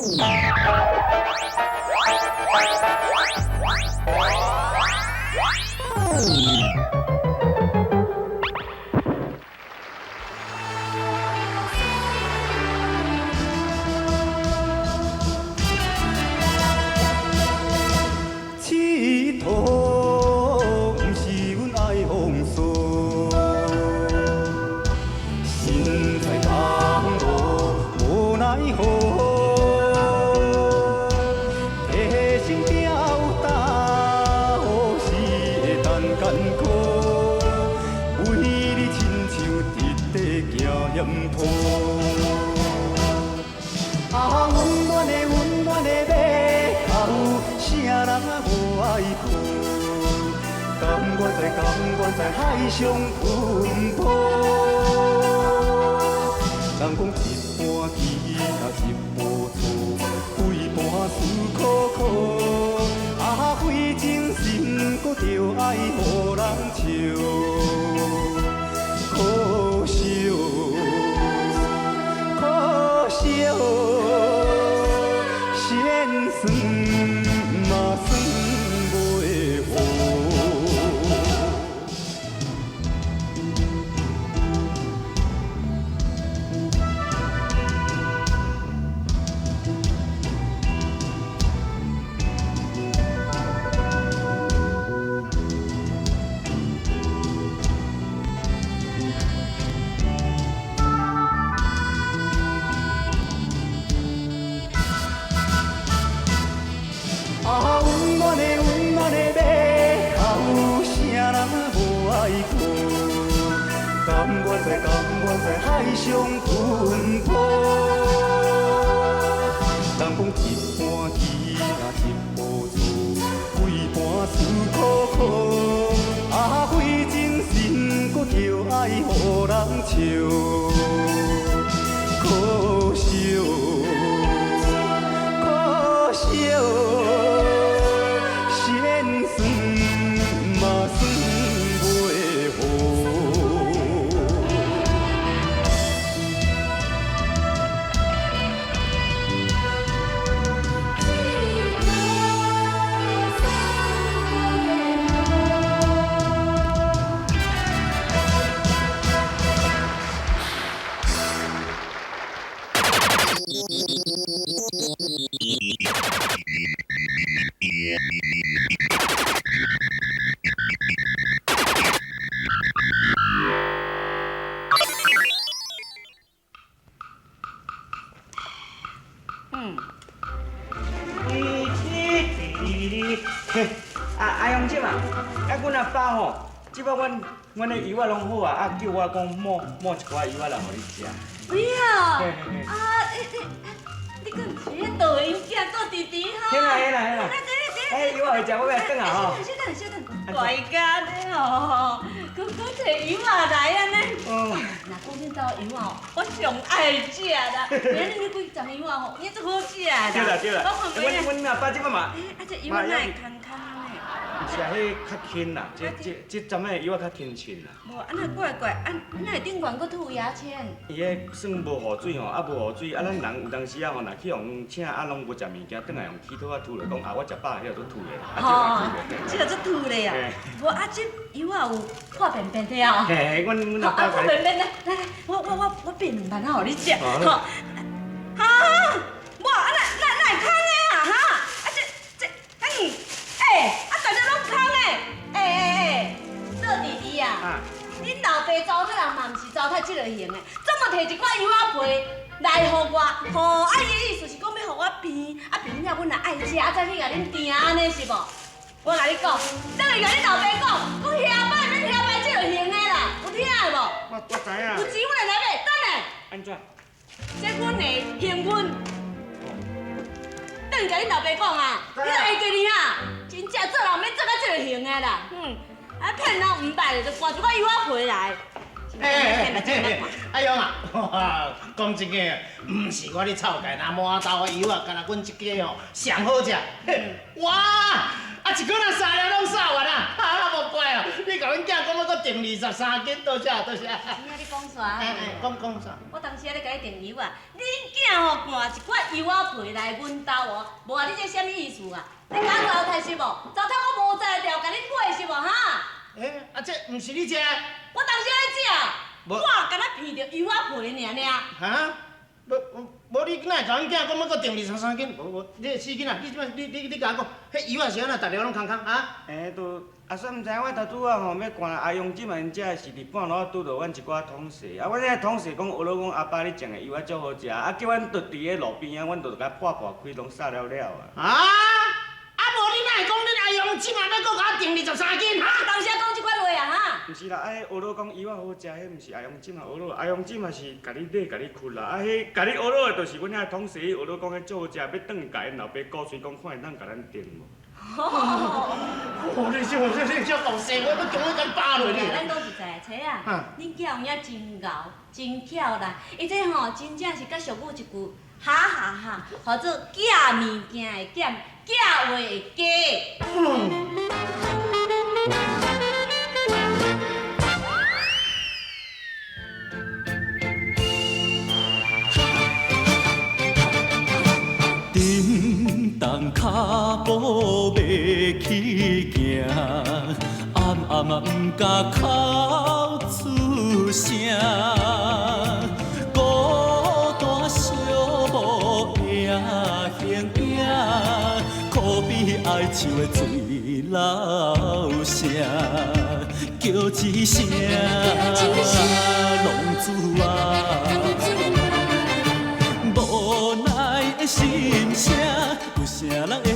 佚佗不是阮爱风俗，身在江湖无奈何，提心吊胆，何时会当艰苦？为你亲像直地行险途。啊，温暖的马头，啥人啊无爱负？甘愿在海上奔波。人讲一半鱼啊一半醋，规盘思苦苦。啊，费尽心，搁着爱予人笑，可惜可惜，先算嘛算袂好。啊，温暖的马头，啥人无爱顾？甘愿在海上奔波。人讲一半鱼啊一半醋，规盘思苦苦。啊，费尽心，搁着爱予人笑，可惜可惜。先算嘛算袂好。阿勇姐啊，阮阿爸吼，即摆阮的油啊拢好啊，叫我讲抹一寡油啊来互你食。不要啊！你讲是迄倒油仔倒弟弟哈？嘿啦，哎，油啊会食，我要转啊吼。小等，大家咧吼，搁摕油啊来安尼。哦。若讲恁兜油啊，我上爱食啦。明仔你几丛油啊吼，你最好食啦。对啦，阮阿爸即摆嘛。啊，这油啊哪会空空安尼？是啊，迄较轻啦，这阵仔油啊较轻轻啦。无，啊那怪，啊哪会顶悬搁吐牙签？伊迄算无雨水吼，啊无雨水，啊咱人有当时啊吼，若去用请啊拢无食物件，转来用气吐啊吐落，讲啊我食饱，迄个都吐的，啊这个做吐的啊。无啊，这油啊有破便便的啊。嘿，阮阿爸破便便的，来，我变2盘啊，互你食。吼，哈，无啊哪会空的啊哈？啊这，啊大家拢空的，做弟弟啊，恁老爸糟蹋人嘛，毋是糟蹋这个型的，怎么摕一块油仔皮来互我？吼，啊伊的意思是讲要互我变，啊变了阮若爱食，啊再去甲恁订安尼是无？我甲你讲，等下甲恁老爸讲，讲下摆免下摆这个型的啦，有听的无？我知影。有钱我来买，等下。安怎？这阮的幸运。等于甲恁老爸讲啊，你下个年啊，真正做人免做到这个型的啦，啊骗人500个，就换一块油仔皮来。阿勇啊，讲真个，唔是我咧臭介，那满兜的油啊，干那阮一家哦上好食。哇，啊，一个人三了拢扫完啊，无怪哦。你甲阮囝讲要搁订23斤，多谢多谢。今仔你讲啥？讲啥？我当时咧甲你订油啊，恁囝吼换一罐油仔皮来阮兜哦，无啊，你这啥物意思啊？你敢糟蹋是无？糟蹋我无在调，甲你过是无哈？啊，这毋是你食？我当时咧食，我敢若闻着油仔皮尔。哈？无你哪会甲阮囝讲要搁订23斤？无，你个死囡仔，你甲我讲，迄油啊是安怎，逐条拢空空啊？都阿算毋知影，我头拄啊吼要赶阿勇即嘛因遮是伫半路拄着阮一寡同事，啊，阮遐同事讲，学了讲阿爸你种的油啊足好食，啊，叫阮倒伫咧路边啊，阮倒甲破开，拢杀了了啊。啊！啊无你哪会讲恁阿勇即嘛要搁甲我订23斤？哈！当时讲即款话啊哈？毋是啦，啊，迄学了讲油啊好食，迄毋是阿勇即嘛学了，阿勇即嘛是甲你买甲你哭啦，啊，迄甲你学了的，就是阮遐同事学了讲迄足好食，要转去甲因老爸鼓吹讲，看会当甲咱订无。哦，你这老细，我要叫我甲扒落去。咱讲实在，车啊，恁囝有影真敖，真巧啦。伊这吼真正是甲俗语一句，哈哈哈，叫做假物件会减，假话会加。叮当脚步袂起行，暗暗啊毋敢哭出声。孤单寂寞也形影，可比哀愁的水流声，叫一声浪子啊！无奈的心声，有啥人会